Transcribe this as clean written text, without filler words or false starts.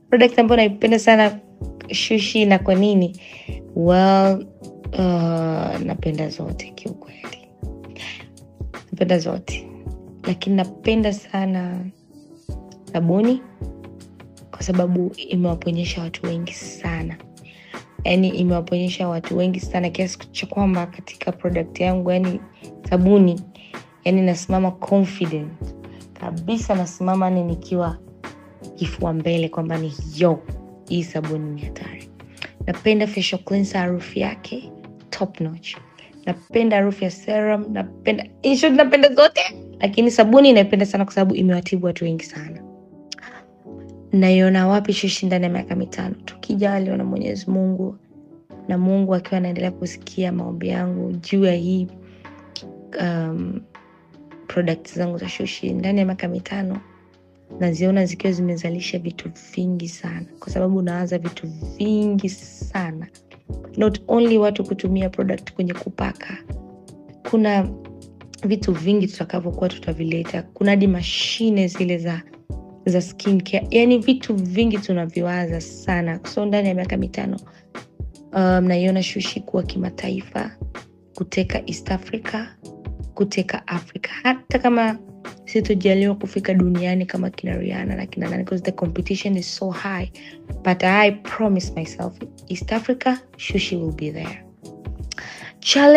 Product ambayo naipenda sana Sushi na kwa nini? Well, napenda zote kiukweli. Napenda zote. Lakini napenda sana sabuni kwa sababu imewaponyesha watu wengi sana. Yaani imewaponyesha watu wengi sana kiasi cha kwamba katika product yangu, yaani sabuni, yaani nasimama confident. Kabisa nasimama nikiwa kifua mbele kwamba ni hii sabuni ni hatari. Napenda facial cleanser, harufu yake top notch. Napenda harufu ya serum, napenda zote. Lakini sabuni naipenda sana kwa sababu imewatibu watu wengi sana. Naiona wapi Sushi ndani ya miaka 5? Tukijaliwa na Mwenyezi Mungu na Mungu akiwa anaendelea kusikia maombi yangu juu ya hii products zangu za Sushi, ndani ya miaka 5 naziona zikiwa zimezalisha vitu vingi sana, kwa sababu naanza vitu vingi sana. Not only watu kutumia product kwenye kupaka, kuna vitu vingi tutakavyokuwa tutavileta. Kuna hadi mashine zile za skincare, yani vitu vingi tunaviwaza sana. So ndani ya miaka 5 naiona Sushi kuwa kimataifa, kuteka East Africa, kuteka Africa, hata kama sitojaliwa kufika duniani kama kina Rihanna na kina nani, because the competition is so high, but I promise myself East Africa, Sushi will be there. Challenge